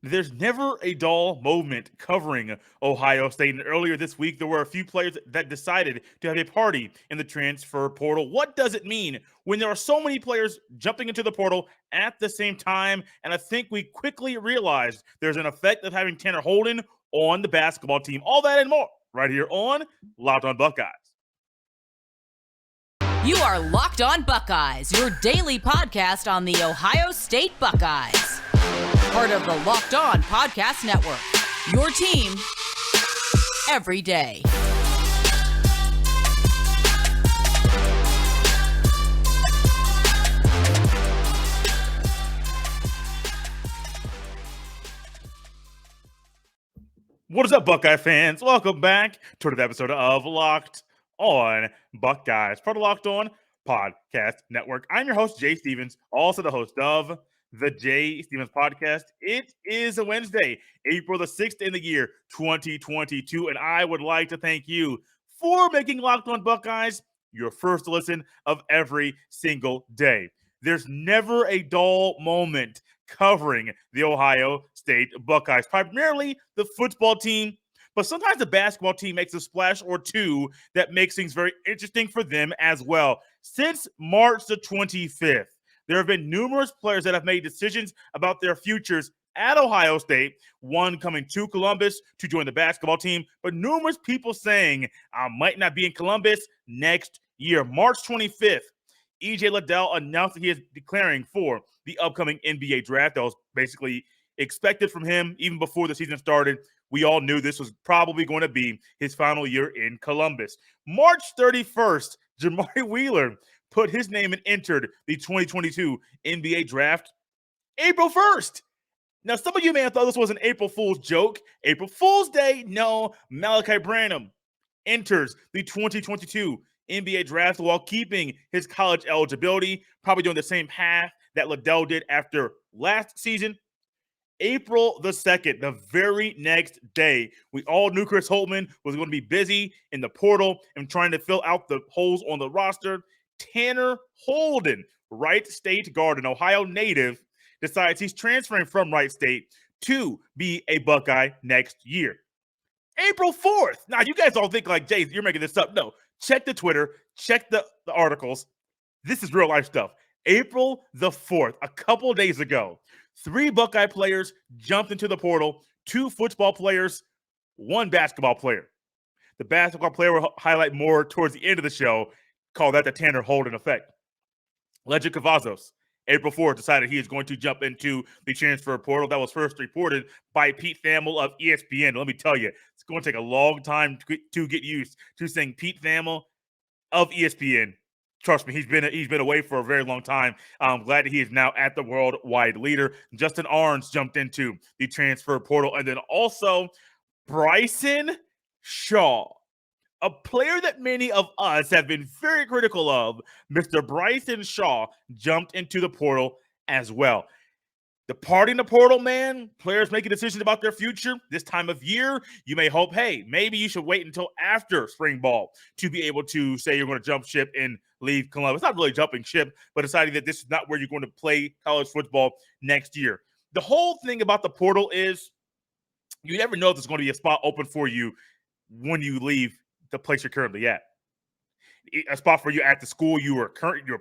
There's never a dull moment covering Ohio State. And earlier this week, there were a few players that decided to have a party in the transfer portal. What does it mean when there are so many players jumping into the portal at the same time? And I think we quickly realized there's an effect of having Tanner Holden on the basketball team. All that and more right here on Locked on Buckeyes. You are Locked on Buckeyes, your daily podcast on the Ohio State Buckeyes. Part of the Locked On Podcast Network, your team every day. What is up, Buckeye fans? Welcome back to another episode of Locked on Buckeyes, part of Locked On Podcast Network. I'm your host, Jay Stevens, also the host of the Jay Stevens Podcast. It is a Wednesday, April the 6th in the year 2022, and I would like to thank you for making Locked on Buckeyes your first listen of every single day. There's never a dull moment covering the Ohio State Buckeyes, primarily the football team, but sometimes the basketball team makes a splash or two that makes things very interesting for them as well. Since March the 25th, there have been numerous players that have made decisions about their futures at Ohio State, one coming to Columbus to join the basketball team, but numerous people saying, I might not be in Columbus next year. March 25th, E.J. Liddell announced that he is declaring for the upcoming NBA draft. That was basically expected from him even before the season started. We all knew this was probably going to be his final year in Columbus. March 31st, Jamari Wheeler put his name and entered the 2022 NBA draft April 1st. Now, some of you may have thought this was an April Fool's joke. April Fool's Day, no. Malachi Branham enters the 2022 NBA draft while keeping his college eligibility, probably doing the same path that Liddell did after last season. April the 2nd, the very next day, we all knew Chris Holtmann was going to be busy in the portal and trying to fill out the holes on the roster. Tanner Holden, Wright State guard, an Ohio native, decides he's transferring from Wright State to be a Buckeye next year. April 4th. Now, you guys all think like, Jay, you're making this up. No, check the Twitter, check the articles. This is real life stuff. April the 4th, a couple of days ago, 3 Buckeye players jumped into the portal, 2 football players, 1 basketball player. The basketball player will highlight more towards the end of the show. Call that the Tanner Holden effect. Lejond Cavazos, April 4th, decided he is going to jump into the transfer portal. That was first reported by Pete Thamel of ESPN. Let me tell you, it's going to take a long time to get used to saying Pete Thamel of ESPN. Trust me, he's been away for a very long time. I'm glad that he is now at the worldwide leader. Justin Ahrens jumped into the transfer portal. And then also Bryson Shaw, a player that many of us have been very critical of. Mr. Bryson Shaw jumped into the portal as well. The party in the portal, man, players making decisions about their future this time of year. You may hope, hey, maybe you should wait until after spring ball to be able to say you're going to jump ship and leave Columbus. Not really jumping ship, but deciding that this is not where you're going to play college football next year. The whole thing about the portal is you never know if there's going to be a spot open for you when you leave the place you're currently at. A spot for you at the school you were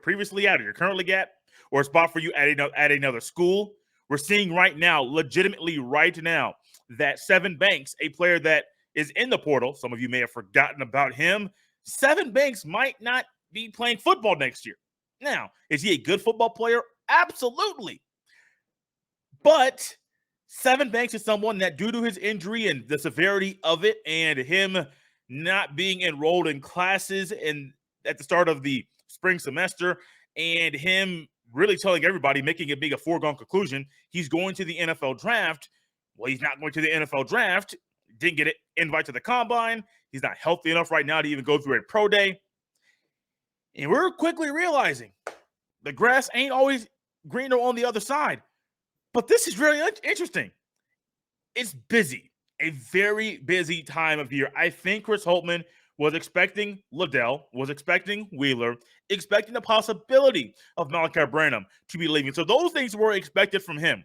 previously at or you're currently at, or a spot for you at another school. We're seeing right now, legitimately right now, that Sevyn Banks, a player that is in the portal, some of you may have forgotten about him. Sevyn Banks might not be playing football next year. Now, is he a good football player? Absolutely. But Sevyn Banks is someone that, due to his injury and the severity of it and him not being enrolled in classes at the start of the spring semester and him really telling everybody, making it being a foregone conclusion, he's going to the NFL draft. Well, he's not going to the NFL draft. Didn't get an invite to the combine. He's not healthy enough right now to even go through a pro day. And we're quickly realizing the grass ain't always greener on the other side. But this is really interesting. It's busy, a very busy time of year. I think Chris Holtmann was expecting Liddell, was expecting Wheeler, expecting the possibility of Malachi Branham to be leaving. So those things were expected from him.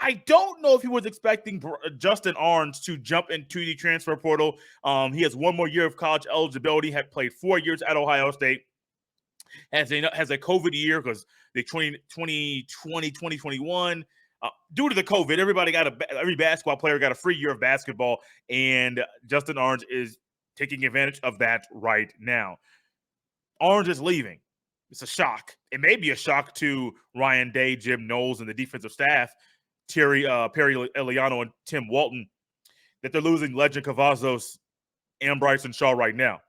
I don't know if he was expecting Justin Ahrens to jump into the transfer portal. He has one more year of college eligibility, had played 4 years at Ohio State, has a COVID year because the 2020, 2021, due to the COVID, every basketball player got a free year of basketball, and Justin Ahrens is taking advantage of that right now. Ahrens is leaving. It's a shock. It may be a shock to Ryan Day, Jim Knowles, and the defensive staff, Perry Eliano, and Tim Walton, that they're losing Lejond Cavazos and Bryson Shaw right now.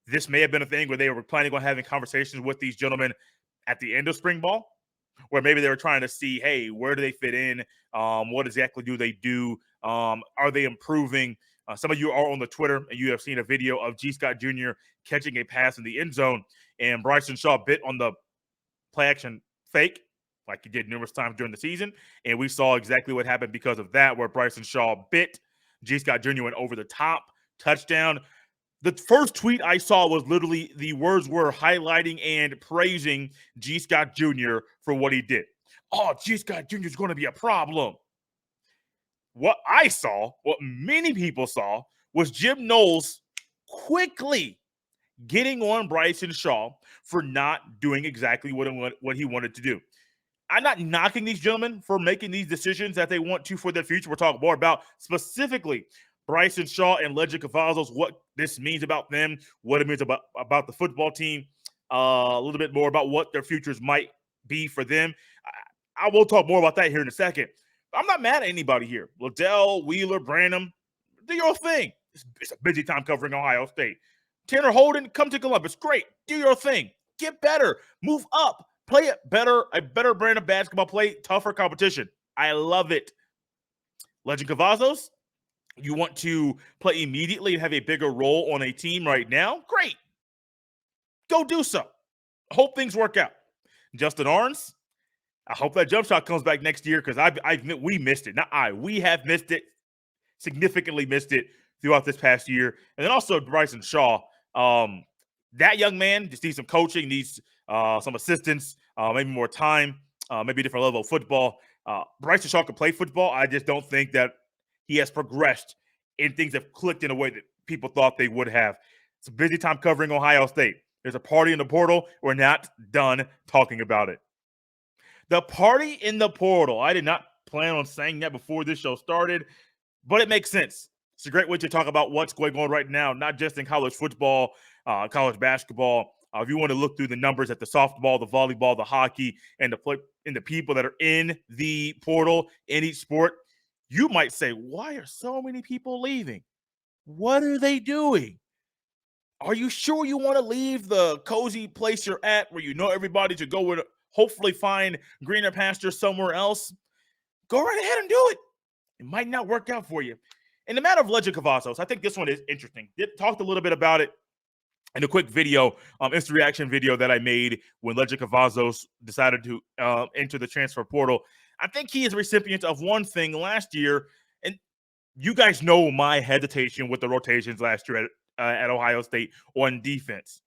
This may have been a thing where they were planning on having conversations with these gentlemen at the end of spring ball, where maybe they were trying to see, hey, where do they fit in? What exactly do they do? Are they improving? Some of you are on the Twitter, and you have seen a video of G. Scott Jr. catching a pass in the end zone, and Bryson Shaw bit on the play action fake, like he did numerous times during the season, and we saw exactly what happened because of that, where Bryson Shaw bit G. Scott Jr. went over the top, touchdown. The first tweet I saw was literally the words were highlighting and praising G. Scott Jr. for what he did. Oh, G. Scott Jr. is going to be a problem. What I saw, what many people saw, was Jim Knowles quickly getting on Bryson Shaw for not doing exactly what he wanted to do. I'm not knocking these gentlemen for making these decisions that they want to for their future. We'll talk more about specifically Bryson Shaw and Lejond Cavazos, what this means about them, what it means about the football team, a little bit more about what their futures might be for them. I will talk more about that here in a second. I'm not mad at anybody here. Liddell, Wheeler, Branham, do your thing. It's a busy time covering Ohio State. Tanner Holden, come to Columbus. Great. Do your thing. Get better. Move up. Play it better. A better brand of basketball. Play tougher competition. I love it. Lejond Cavazos, you want to play immediately and have a bigger role on a team right now? Great. Go do so. Hope things work out. Justin Ahrens, I hope that jump shot comes back next year because we missed it. We have missed it, significantly missed it throughout this past year. And then also Bryson Shaw. That young man just needs some coaching, needs some assistance, maybe more time, maybe a different level of football. Bryson Shaw can play football. I just don't think that he has progressed and things have clicked in a way that people thought they would have. It's a busy time covering Ohio State. There's a party in the portal. We're not done talking about it. The party in the portal. I did not plan on saying that before this show started, but it makes sense. It's a great way to talk about what's going on right now, not just in college football, college basketball. If you want to look through the numbers at the softball, the volleyball, the hockey, and the people that are in the portal in each sport, you might say, why are so many people leaving? What are they doing? Are you sure you want to leave the cozy place you're at where you know everybody to go and hopefully find greener pasture somewhere else? Go right ahead and do it. It might not work out for you. In the matter of Lejond Cavazos, I think this one is interesting. Talked a little bit about it in a quick video, instant reaction video that I made when Lejond Cavazos decided to enter the transfer portal. I think he is a recipient of one thing last year, and you guys know my hesitation with the rotations last year at Ohio State on defense.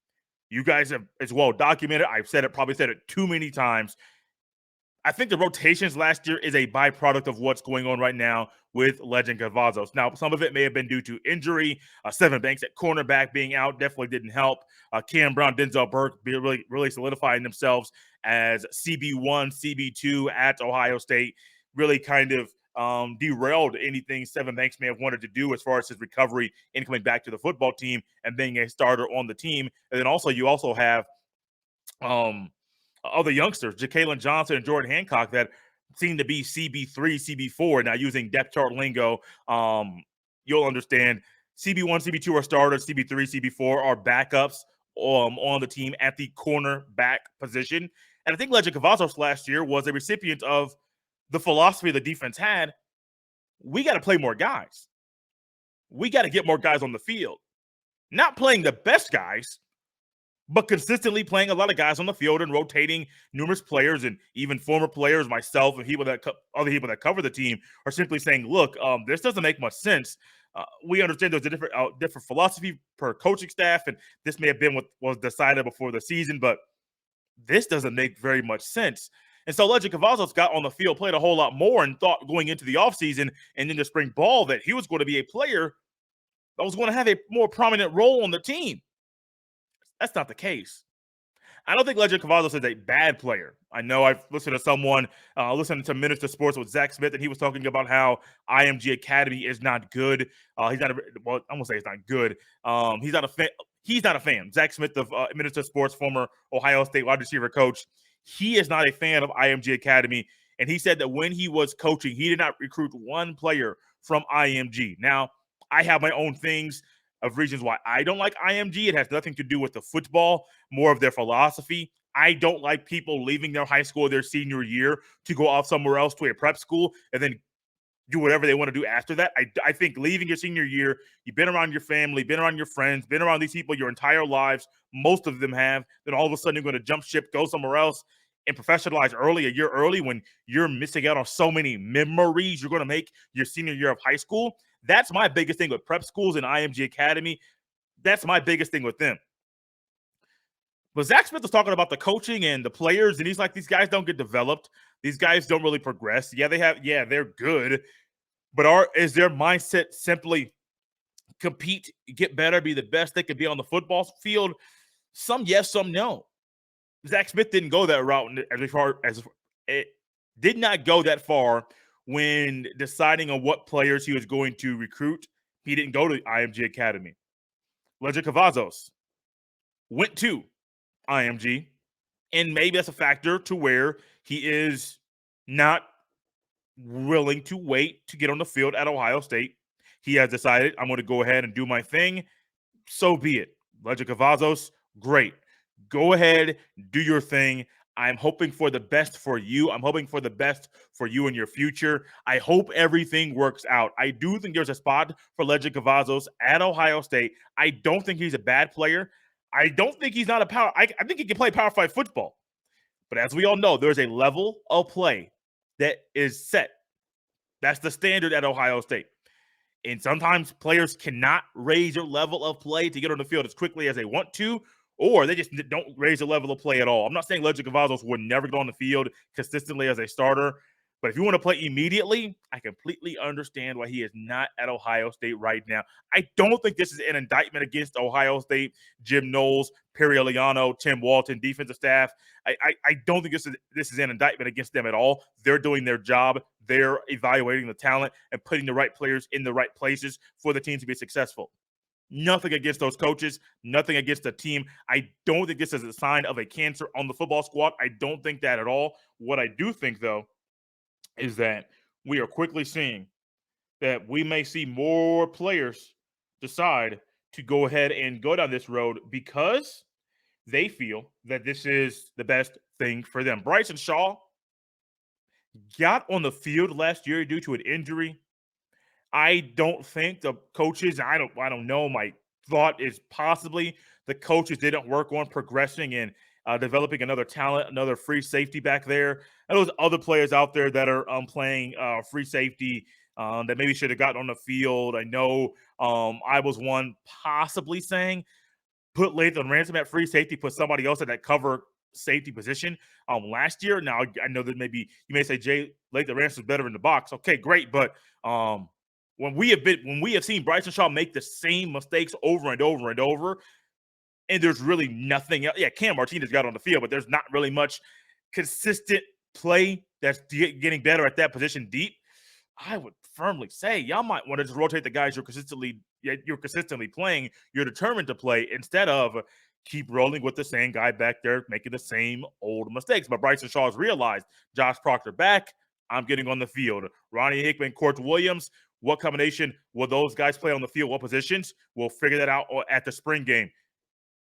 You guys have as well documented. I've probably said it too many times. I think the rotations last year is a byproduct of what's going on right now with Lejond Cavazos. Now, some of it may have been due to injury. Sevyn Banks at cornerback being out definitely didn't help. Cam Brown, Denzel Burke really solidifying themselves as CB1, CB2 at Ohio State. Really kind of derailed anything Sevyn Banks may have wanted to do as far as his recovery and coming back to the football team and being a starter on the team. And then also you also have other youngsters, Ja'Kalen Johnson and Jordan Hancock, that seem to be CB3, CB4. Now, using depth chart lingo, you'll understand CB1, CB2 are starters, CB3, CB4 are backups on the team at the cornerback position. And I think Lejond Cavazos last year was a recipient of the philosophy the defense had. We got to play more guys. We got to get more guys on the field. Not playing the best guys, but consistently playing a lot of guys on the field and rotating numerous players, and even former players, myself and other people that cover the team are simply saying, look, this doesn't make much sense. We understand there's a different philosophy per coaching staff, and this may have been what was decided before the season, but this doesn't make very much sense. And so Lejond Cavazos got on the field, played a whole lot more, and thought going into the offseason and into spring ball that he was going to be a player that was going to have a more prominent role on the team. That's not the case. I don't think Lejond Cavazos is a bad player. I know I've listened to someone, listening to Minister Sports with Zach Smith, and he was talking about how IMG Academy is not good. He's not, well, I'm going to say it's not good. He's not a fan. He's not a fan. Zach Smith of Minister Sports, former Ohio State wide receiver coach, he is not a fan of IMG Academy. And he said that when he was coaching, he did not recruit one player from IMG. Now, I have my own things of reasons why I don't like IMG. It has nothing to do with the football, more of their philosophy. I don't like people leaving their high school their senior year to go off somewhere else to a prep school and then do whatever they want to do after that. I think leaving your senior year, you've been around your family, been around your friends, been around these people your entire lives. Most of them have. Then all of a sudden you're going to jump ship, go somewhere else, and professionalize early, a year early, when you're missing out on so many memories you're going to make your senior year of high school. That's my biggest thing with prep schools and IMG Academy. That's my biggest thing with them. But Zach Smith was talking about the coaching and the players, and he's like, these guys don't get developed. These guys don't really progress. Yeah, they're good. But is their mindset simply compete, get better, be the best they could be on the football field? Some yes, some no. Zach Smith didn't go that route as far as it did not go that far when deciding on what players he was going to recruit. He didn't go to IMG Academy. Lejond Cavazos went to IMG, and maybe that's a factor to where he is not willing to wait to get on the field at Ohio State. He has decided, I'm going to go ahead and do my thing. So be it. Lejond Cavazos, great. Go ahead, do your thing. I'm hoping for the best for you. I'm hoping for the best for you in your future. I hope everything works out. I do think there's a spot for Lejond Cavazos at Ohio State. I don't think he's a bad player. I don't think he's not a power. I think he can play Power 5 football. But as we all know, there's a level of play that is set. That's the standard at Ohio State. And sometimes players cannot raise their level of play to get on the field as quickly as they want to, or they just don't raise the level of play at all. I'm not saying Lejond Cavazos would never get on the field consistently as a starter, but if you want to play immediately, I completely understand why he is not at Ohio State right now. I don't think this is an indictment against Ohio State, Jim Knowles, Perry Eliano, Tim Walton, defensive staff. I don't think this is an indictment against them at all. They're doing their job. They're evaluating the talent and putting the right players in the right places for the team to be successful. Nothing against those coaches, nothing against the team. I don't think this is a sign of a cancer on the football squad. I don't think that at all. What I do think, though, is that we are quickly seeing that we may see more players decide to go ahead and go down this road because they feel that this is the best thing for them. Bryson Shaw got on the field last year due to an injury. I don't think the coaches, I don't know. My thought is possibly the coaches didn't work on progressing and developing another talent, another free safety back there. And those other players out there that are playing free safety that maybe should have gotten on the field. I know I was one possibly saying put Lejond Ransom at free safety, put somebody else at that cover safety position last year. Now, I know that maybe you may say Lejond Ransom is better in the box. Okay, great. But when we have seen Bryson Shaw make the same mistakes over and over and over, and there's really nothing else. Yeah, Cam Martinez got on the field, but there's not really much consistent play that's getting better at that position deep. I would firmly say y'all might want to just rotate the guys you're consistently playing, you're determined to play, instead of keep rolling with the same guy back there making the same old mistakes. But Bryson Shaw has realized Josh Proctor back, I'm getting on the field. Ronnie Hickman, Court Williams, what combination will those guys play on the field? What positions? We'll figure that out at the spring game.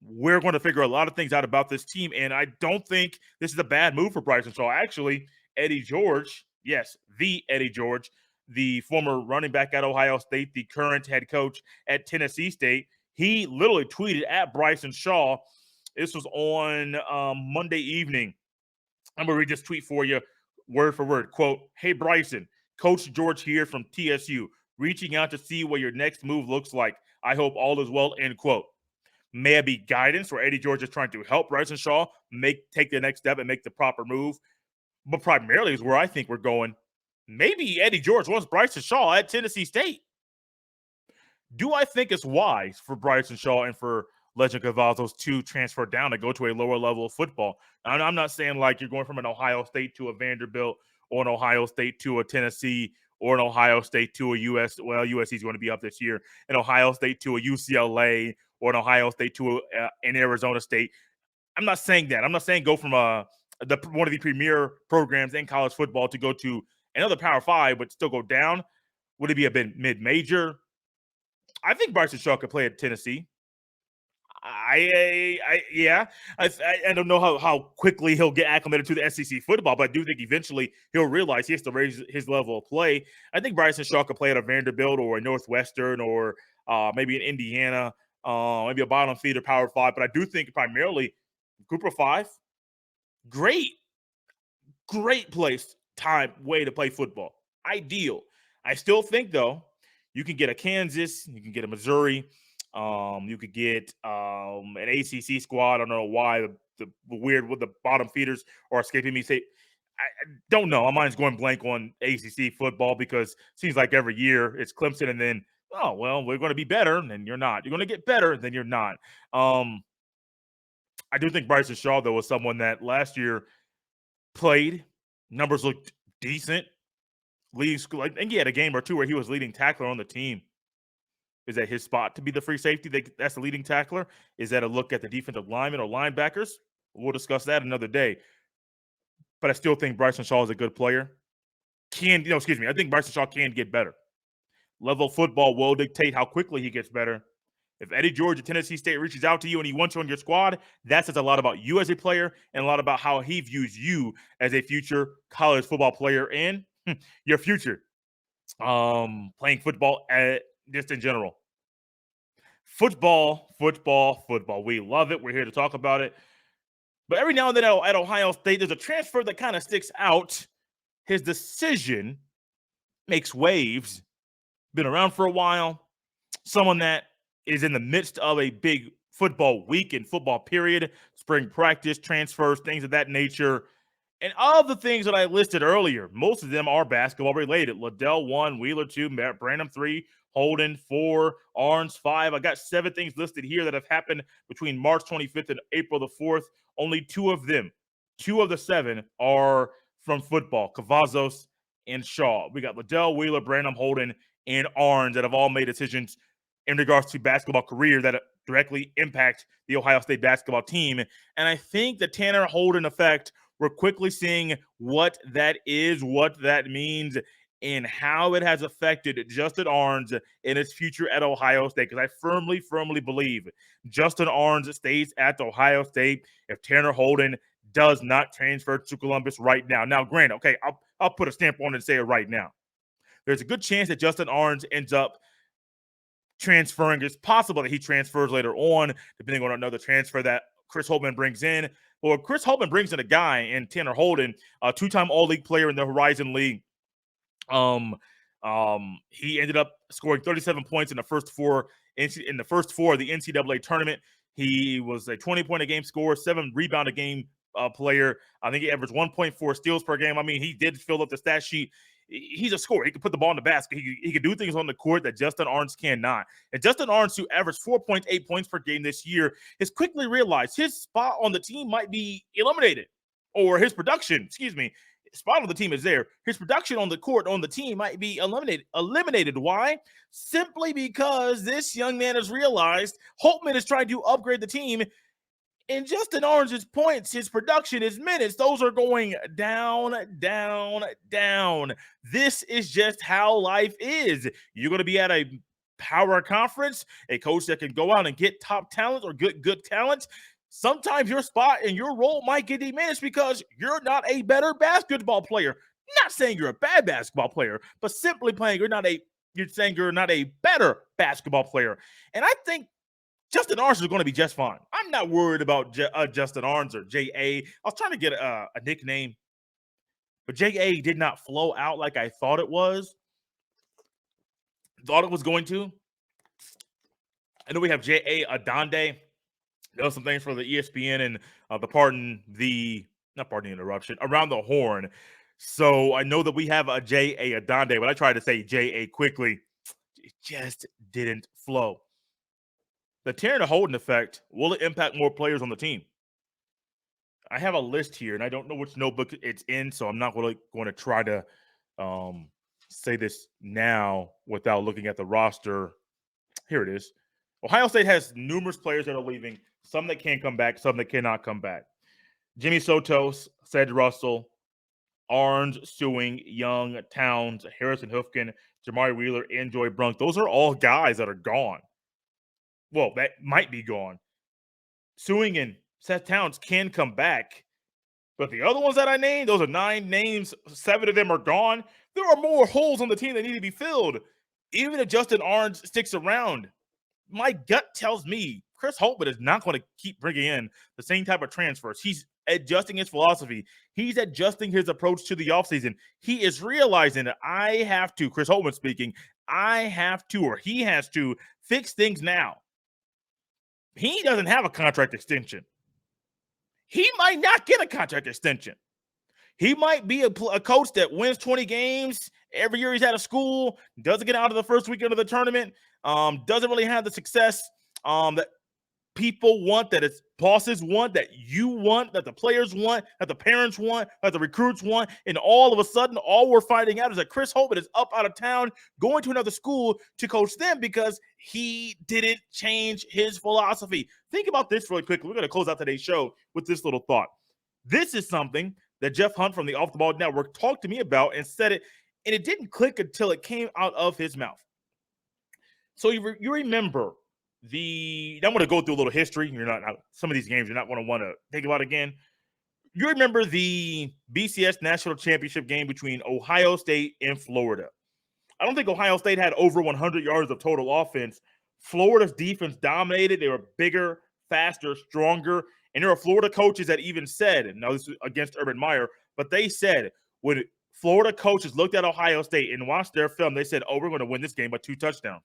We're going to figure a lot of things out about this team, and I don't think this is a bad move for Bryson Shaw. Actually, Eddie George, yes, the Eddie George, the former running back at Ohio State, the current head coach at Tennessee State, he literally tweeted at Bryson Shaw. This was on Monday evening. I'm going to read this tweet for you, word for word. Quote, "Hey, Bryson, Coach George here from TSU, reaching out to see what your next move looks like. I hope all is well," end quote. May it be guidance where Eddie George is trying to help Bryson Shaw take the next step and make the proper move. but primarily is where I think we're going. Maybe Eddie George wants Bryson Shaw at Tennessee State. Do I think it's wise for Bryson Shaw and for Lejond Cavazos to transfer down and go to a lower level of football? I'm not saying like you're going from an Ohio State to a Vanderbilt or an Ohio State to a Tennessee or an Ohio State to a USC is going to be up this year, an Ohio State to a UCLA or an Ohio State to an Arizona State. I'm not saying that. I'm not saying go from one of the premier programs in college football to go to another Power 5, but still go down. Would it be a bit mid-major? I think Bryson Shaw could play at Tennessee. Yeah. I don't know how quickly he'll get acclimated to the SEC football, but I do think eventually he'll realize he has to raise his level of play. I think Bryson Shaw could play at a Vanderbilt or a Northwestern or maybe in Indiana, maybe a bottom feeder Power 5. But I do think primarily Group of 5, great place, way to play football. Ideal. I still think, though, you can get a Kansas, you can get a Missouri, you could get an ACC squad. I don't know why the weird with the bottom feeders are escaping me. I don't know. My mind's going blank on ACC football because it seems like every year it's Clemson and then, oh, well, we're going to be better, and then you're not. You're going to get better, then you're not. I do think Bryson Shaw, though, was someone that last year played. Numbers looked decent. Leading school, and he had a game or two where he was leading tackler on the team. Is that his spot to be the free safety? That's the leading tackler? Is that a look at the defensive linemen or linebackers? We'll discuss that another day. But I still think Bryson Shaw is a good player. I think Bryson Shaw can get better. Level of football will dictate how quickly he gets better. If Eddie George at Tennessee State reaches out to you and he wants you on your squad, that says a lot about you as a player and a lot about how he views you as a future college football player and your future playing football just in general. Football. We love it. We're here to talk about it. But every now and then at Ohio State, there's a transfer that kind of sticks out. His decision makes waves. Been around for a while. Someone that is in the midst of a big football week and football period, spring practice, transfers, things of that nature. And all the things that I listed earlier, most of them are basketball related. Liddell 1, Wheeler 2, Branham 3, Holden 4, Ahrens 5. I got 7 things listed here that have happened between March 25th and April the 4th. Only 2 of them, 2 of the 7 are from football, Cavazos and Shaw. We got Liddell, Wheeler, Branham, Holden, and Ahrens that have all made decisions in regards to basketball career that directly impact the Ohio State basketball team. And I think the Tanner Holden effect, we're quickly seeing what that is, what that means, and how it has affected Justin Ahrens in his future at Ohio State. Because I firmly believe Justin Ahrens stays at Ohio State if Tanner Holden does not transfer to Columbus right now. Now, granted, okay, I'll put a stamp on it and say it right now. There's a good chance that Justin Ahrens ends up transferring. It's possible that he transfers later on, depending on another transfer that Chris Holtmann brings in. Well, Chris Holtmann brings in a guy in Tanner Holden, a 2-time All-League player in the Horizon League. He ended up scoring 37 points in the first four of the NCAA tournament. He was a 20-point-a-game scorer, 7-rebound-a-game player. I think he averaged 1.4 steals per game. I mean, he did fill up the stat sheet. He's a scorer. He can put the ball in the basket. He can do things on the court that Justin Ahrens cannot. And Justin Ahrens, who averaged 4.8 points per game this year, has quickly realized his spot on the team might be eliminated. Or his production, spot on the team is there. His production on the court on the team might be eliminated. Why? Simply because this young man has realized Holtmann is trying to upgrade the team. And Justin Ahrens' points, his production, his minutes, those are going down. This is just how life is. You're going to be at a power conference, a coach that can go out and get top talent or good talent. Sometimes your spot and your role might get diminished because you're not a better basketball player. Not saying you're a bad basketball player, but simply playing, you're saying you're not a better basketball player. And I think Justin Ahrens is going to be just fine. I'm not worried about Justin Ahrens or J.A. I was trying to get a nickname, but J.A. did not flow out like I thought it was. Thought it was going to. I know we have J.A. Adonde. Does some things for the ESPN and the not pardon the interruption, around the horn. So I know that we have a J.A. Adonde, but I tried to say J.A. quickly. It just didn't flow. The Tanner Holden effect, will it impact more players on the team? I have a list here, and I don't know which notebook it's in, so I'm not really going to try to say this now without looking at the roster. Here it is. Ohio State has numerous players that are leaving, some that can come back, some that cannot come back. Jimmy Sotos, Ced Russell, Ahrens, Sewing, Young, Towns, Harrison Hoofkin, Jamari Wheeler, and Joy Brunk. Those are all guys that are gone. Well, that might be gone. Sewing and Seth Towns can come back. But the other ones that I named, those are 9 names. 7 of them are gone. There are more holes on the team that need to be filled. Even if Justin Ahrens sticks around, my gut tells me Chris Holtman is not going to keep bringing in the same type of transfers. He's adjusting his philosophy. He's adjusting his approach to the offseason. He is realizing that I have to, Chris Holtman speaking, I have to, or he has to, fix things now. He doesn't have a contract extension. He might not get a contract extension. He might be a coach that wins 20 games every year he's out of school, doesn't get out of the first weekend of the tournament, doesn't really have the success that people want, that its bosses want, that you want, that the players want, that the parents want, that the recruits want. And all of a sudden, all we're finding out is that Chris Holtman is up out of town, going to another school to coach them because he didn't change his philosophy. Think about this really quickly. We're going to close out today's show with this little thought. This is something that Jeff Hunt from the Off the Ball Network talked to me about and said it, and it didn't click until it came out of his mouth. So you remember I'm going to go through a little history. Some of these games you're not going to want to think about again. You remember the BCS National Championship game between Ohio State and Florida. I don't think Ohio State had over 100 yards of total offense. Florida's defense dominated. They were bigger, faster, stronger. And there are Florida coaches that even said, now this is against Urban Meyer, but they said when Florida coaches looked at Ohio State and watched their film, they said, we're going to win this game by 2 touchdowns.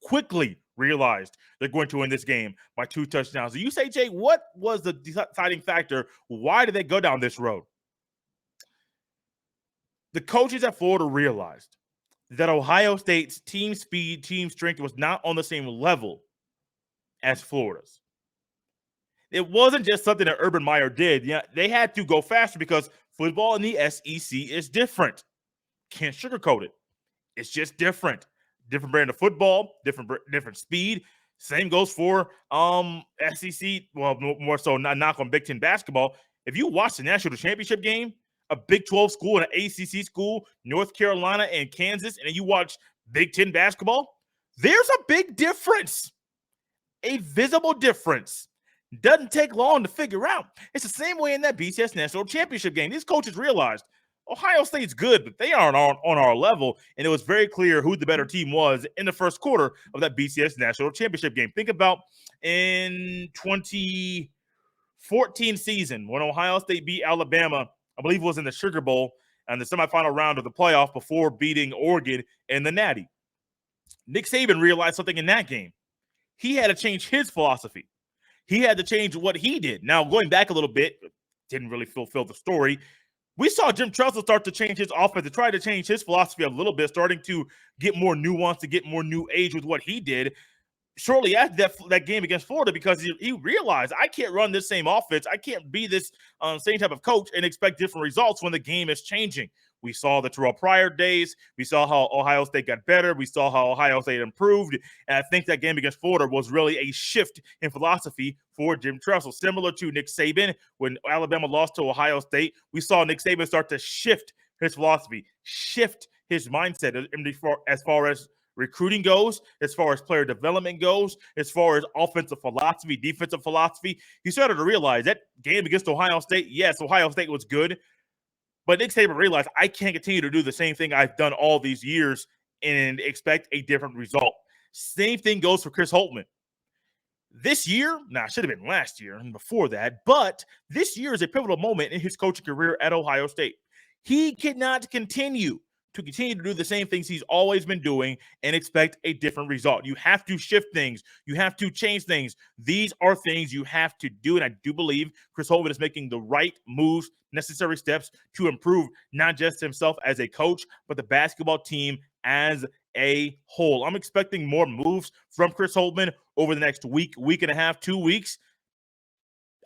Quickly realized they're going to win this game by 2 touchdowns. So you say, Jay, what was the deciding factor? Why did they go down this road? The coaches at Florida realized that Ohio State's team speed, team strength was not on the same level as Florida's. It wasn't just something that Urban Meyer did. Yeah, they had to go faster because football in the SEC is different. Can't sugarcoat it. It's just different. Different brand of football, different speed. Same goes for SEC. Well, more so not knock on Big Ten basketball. If you watch the national championship game, a Big 12 school and an ACC school, North Carolina and Kansas, and then you watch Big Ten basketball, there's a big difference, a visible difference. Doesn't take long to figure out. It's the same way in that BCS national championship game. These coaches realized Ohio State's good, but they aren't on our level. And it was very clear who the better team was in the first quarter of that BCS national championship game. Think about in 2014 season when Ohio State beat Alabama, I believe it was in the Sugar Bowl and the semifinal round of the playoff before beating Oregon in the Natty. Nick Saban realized something in that game. He had to change his philosophy. He had to change what he did. Now, going back a little bit, didn't really fulfill the story. We saw Jim Tressel start to change his offense, to try to change his philosophy a little bit, starting to get more nuance, to get more new age with what he did shortly after that game against Florida, because he realized I can't run this same offense. I can't be this same type of coach and expect different results when the game is changing. We saw the Terrell Pryor days. We saw how Ohio State got better. We saw how Ohio State improved. And I think that game against Florida was really a shift in philosophy for Jim Tressel, similar to Nick Saban. When Alabama lost to Ohio State, we saw Nick Saban start to shift his philosophy, shift his mindset as far as recruiting goes, as far as player development goes, as far as offensive philosophy, defensive philosophy. He started to realize that game against Ohio State, yes, Ohio State was good, but Nick Saban realized I can't continue to do the same thing I've done all these years and expect a different result. Same thing goes for Chris Holtman. This year, it should have been last year and before that, but this year is a pivotal moment in his coaching career at Ohio State. He cannot continue to continue to do the same things he's always been doing and expect a different result. You have to shift things. You have to change things. These are things you have to do, and I do believe Chris Holtmann is making the right moves, necessary steps to improve not just himself as a coach, but the basketball team as a whole. I'm expecting more moves from Chris Holtmann over the next week, week and a half, 2 weeks.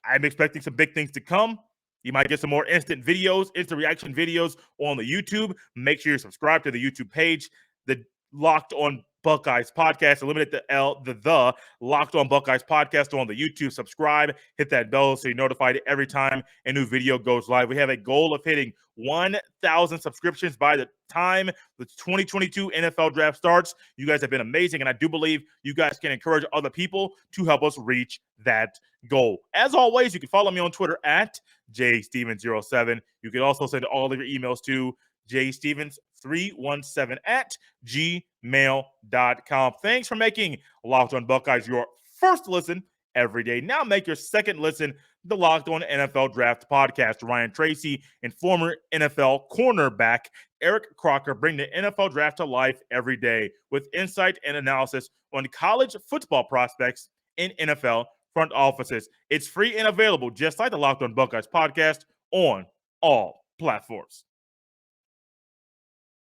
I'm expecting some big things to come. You might get some more instant reaction videos on the YouTube. Make sure you're subscribed to the YouTube page, the Locked On Buckeyes podcast. Eliminate the Locked On Buckeyes podcast on the YouTube. Subscribe, hit that bell so you're notified every time a new video goes live. We have a goal of hitting 1,000 subscriptions by the time the 2022 NFL draft starts. You guys have been amazing, and I do believe you guys can encourage other people to help us reach that goal. As always, you can follow me on Twitter at jstevens07. You can also send all of your emails to jstevens317 at gmail.com. Thanks for making Locked On Buckeyes your first listen every day. Now make your second listen the Locked On NFL Draft podcast. Ryan Tracy and former NFL cornerback Eric Crocker bring the NFL Draft to life every day with insight and analysis on college football prospects in NFL front offices. It's free and available, just like the Locked On Buckeyes podcast, on all platforms.